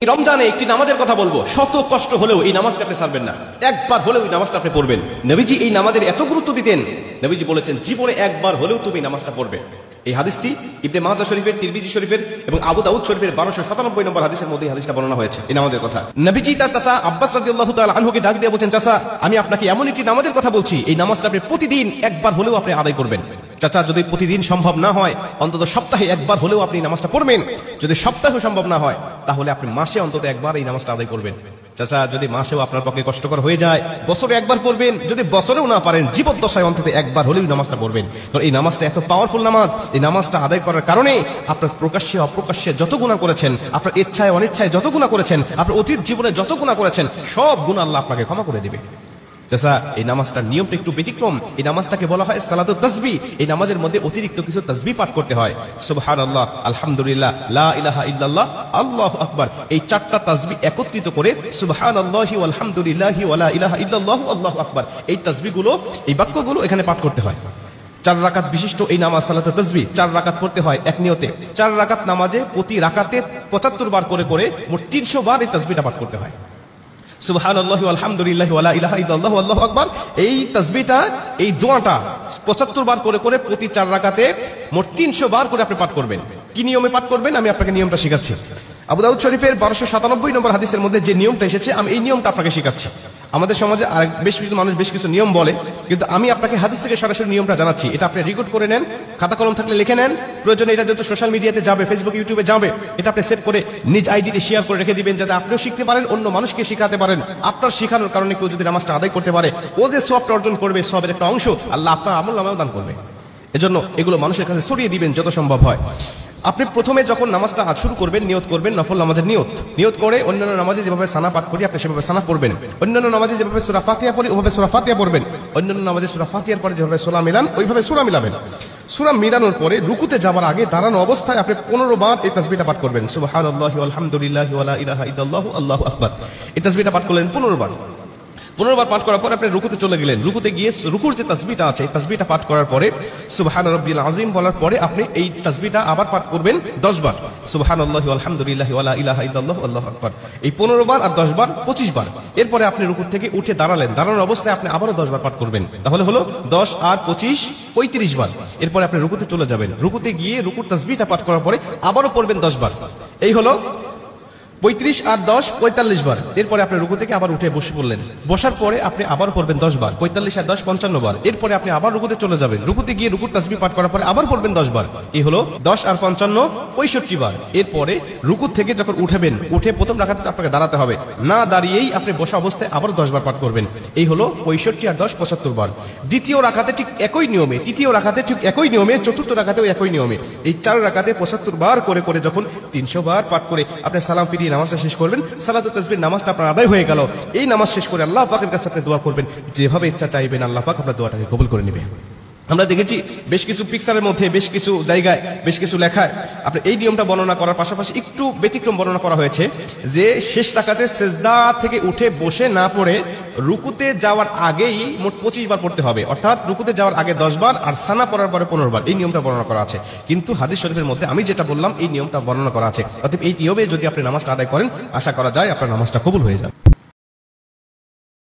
রমজানে একটি নামাজের কথা বলবো, শত কষ্ট হলেও এই নামাজটা আপনি ছাড়বেন না, একবার হলেও এই নামাজটা আপনি পড়বেন। নবীজি এই নামাজের এত গুরুত্ব দিতেন, নবীজি বলেছেন জীবনে একবার হলেও তুমি নামাজটা পড়বে। এই হাদিসটি ইবনে মাজাহ শরীফের, তিরমিজি শরীফের এবং আবু দাউদ শরীফের 1297 নম্বর হাদিসের মধ্যে এই হাদিসটা বর্ণনা হয়েছে এই নামাজের কথা। নবীজি তার চাচা আব্বাস রাদিয়াল্লাহু তাআলা আনহুকে ডাক দিয়ে বলেন, চাচা আমি আপনাকে এমন একটি নামাজের কথা বলছি, এই নামাজটা আপনি প্রতিদিন একবার হলেও আপনি আদায় করবেন। চাচা যদি প্রতিদিন সম্ভব না হয় অন্তত সপ্তাহে একবার হলেও আপনি নামাজটা পড়বেন। যদি সপ্তাহে সম্ভব না হয় তাহলে আপনি মাসে অন্তত একবার এই নামাজটা আদায় করবেন। চাচা যদি মাসেও আপনার পক্ষে কষ্টকর হয়ে যায় বছরে একবার পড়বেন, যদি বছরেও না পারেন জীবদ্দশায় অন্তত একবার হলেও নামাজটা পড়বেন। কারণ এই নামাজটা এত পাওয়ারফুল নামাজ, এই নামাজটা আদায় করার কারণে আপনার প্রকাশ্যে অপ্রকাশ্যে যত গুনাহ করেছেন, আপনার ইচ্ছায় অনিচ্ছায় যত গুনাহ করেছেন, আপনার অতীত জীবনে যত গুনাহ করেছেন সব গুনাহ আল্লাহ আপনাকে ক্ষমা করে দিবে। চাচা এই নামাজটার নিয়মটা একটু ব্যতিক্রম। এই নামাজটাকে বলা হয় সালাতুত তাসবিহ। এই নামাজের মধ্যে অতিরিক্ত কিছু তাসবিহ পাঠ করতে হয়। সুবহানাল্লাহ, আলহামদুলিল্লাহ, লা ইলাহা ইল্লাল্লাহ, আল্লাহু আকবার। এই চারটা তাসবিহ একত্রিত করে সুবহানাল্লাহি ওয়াল হামদুলিল্লাহি ওয়া লা ইলাহা ইল্লাল্লাহু আল্লাহু আকবার, এই তাসবিহগুলো, এই বাক্যগুলো এখানে পাঠ করতে হয়। 4 রাকাত বিশিষ্ট এই নামাজ সালাতুত তাসবিহ 4 রাকাত পড়তে হয় এক নিয়তে। 4 রাকাত নামাজে প্রতি রাকাতে 75 বার করে করে মোট 300 বার এই তাসবিহটা পাঠ করতে হয়। সুবহানাল্লাহি ওয়াল হামদুলিল্লাহি ওয়া লা ইলাহা ইল্লাল্লাহু আল্লাহু আকবার, এই তাসবিহটা, এই দোয়াটা 75 বার করে করে প্রতি 4 রাকাতে মোট 300 বার করে আপনি পাঠ করবেন। কি নিয়মে পাঠ করবেন আমি আপনাকে নিয়মটা শেখাচ্ছি। আবু দাউদ শরীফের 1297 নম্বর হাদিসের মধ্যে যে নিয়মটা এসেছে আমি এই নিয়মটা আপনাকে শেখাচ্ছি। আমাদের সমাজে আরেক বেশ কিছু মানুষ বেশ কিছু নিয়ম বলে, কিন্তু আমি আপনাকে হাদিস থেকে সরাসরি নিয়মটা জানাচ্ছি। এটা আপনি রেকর্ড করে নেন, খাতা কলম থাকলে লিখে নেন, প্রয়োজনে এটা যত সোশ্যাল মিডিয়াতে যাবে, ফেসবুক ইউটিউবে যাবে, এটা আপনি সেভ করে নিজ আইডিতে শেয়ার করে রেখে দিবেন, যাতে আপনিও শিখতে পারেন, অন্য মানুষকে শেখাতে পারেন। আপনার শেখানোর কারণে কেউ যদি নামাজটা আদায় করতে পারে, ও যে সওয়াবটা অর্জন করবে, সওয়াবের একটা অংশ আল্লাহ আপনার আমলনামায়ও দান করবে। এজন্য এগুলো মানুষের কাছে ছড়িয়ে দিবেন যত সম্ভব হয়। আপনি প্রথমে যখন নামাজটা শুরু করবেন নিয়ত করবেন নফল নামাজের নিয়ত করে অন্যান্য নামাজে যেভাবে সানা পাঠ করি আপনি সেভাবে সানা পড়বেন। অন্যান্য নামাজে যেভাবে সূরা ফাতিহা পড়ি ওভাবে সূরা ফাতিহা পড়বেন। অন্যান্য নামাজে সূরা ফাতিহার পরে যেভাবে সূরা মিলান ওইভাবে সূরা মিলাবেন। সূরা মিলানোর পরে রুকুতে যাওয়ার আগে দাঁড়ানো অবস্থায় আপনি 15 বার এই তাসবিহটা পাঠ করবেন। সুবহানাল্লাহি ওয়াল হামদুলিল্লাহি ওয়া লা ইলাহা ইল্লাল্লাহু আল্লাহু আকবার, এই তাসবিহটা পাঠ করলেন 15 বার। 15 বার পাঠ করার পর আপনি রুকুতে চলে গেলেন। রুকুতে গিয়ে রুকুর যে তাসবিহটা আছে এই তাসবিহটা পাঠ করার পরে সুবহান রাব্বিল আযীম বলার পরে আপনি এই তাসবিহটা আবার পাঠ করবেন 10 বার। সুবহানাল্লাহি ওয়াল হামদুলিল্লাহি ওয়া লা ইলাহা ইল্লাল্লাহু আল্লাহু আকবার, এই 15 বার আর 10 বার 25 বার। এরপরে আপনি রুকু থেকে উঠে দাঁড়ালেন, দাঁড়ানোর অবস্থায় আপনি আবারও 10 বার পাঠ করবেন, তাহলে হলো 10 আর 25 35 বার। এরপরে আপনি রুকুতে চলে যাবেন। রুকুতে গিয়ে রুকুর তাসবিহটা পাঠ করার পরে আবারও পড়বেন 10 বার। এই হলো 35 আর 10 45 বার। এরপরে আপনি রুকু থেকে আবার উঠে বসে পড়লেন, বসার পরে আপনি আবার পড়বেন 10 বার। 45 আর 10 55 বার। এরপরে আপনি আবার রুকুতে চলে যাবেন। রুকুতে গিয়ে রুকুর তাসবিহ পাঠ করার পরে আবার পড়বেন 10 বার। এই হলো 10 আর 55 65 বার। এরপরে রুকু থেকে যখন উঠবেন, উঠে প্রথম রাকাতে আপনাকে দাঁড়াতে হবে, না দাঁড়িয়েই আপনি বসা অবস্থায় আবার 10 বার পাঠ করবেন। এই হলো 65 আর 10 75 বার। দ্বিতীয় রাকাতে ঠিক একই নিয়মে, তৃতীয় রাকাতে ঠিক একই নিয়মে, চতুর্থ রাকাতেও একই নিয়মে, এই 4 রাকাতে 75 বার করে করে যখন 300 বার পাঠ করে আপনি সালাম ফিরিয়ে নামাজটা শেষ করবেন, সালাতুত তাসবিহ নামাজটা আপনার আদায় হয়ে গেল। এই নামাজ শেষ করে আল্লাহ পাকের কাছে আপনি দোয়া করবেন, যেভাবে ইচ্ছা চাইবেন আল্লাহ পাক আপনার দোয়াটাকে কবুল করে নেবে। আমরা দেখেছি বেশ কিছু পিকচারের মধ্যে, বেশ কিছু জায়গায়, বেশ কিছু লেখায় আপনি এই নিয়মটা বর্ণনা করার পাশাপাশি একটু ব্যতিক্রম বর্ণনা করা হয়েছে যে শেষ রাকাতে সিজদা থেকে উঠে বসে না পড়ে রুকুতে যাওয়ার আগেই মোট 25 বার পড়তে হবে, অর্থাৎ রুকুতে যাওয়ার আগে 10 বার আর সানা পড়ার পরে 15 বার। এই নিয়মটা বর্ণনা করা আছে, কিন্তু হাদিস শরীফের মধ্যে আমি যেটা বললাম এই নিয়মটা বর্ণনা করা আছে। অতএব এই নিয়মে যদি আপনি নামাজটা আদায় করেন আশা করা যায় আপনার নামাজটা কবুল হয়ে যাবে।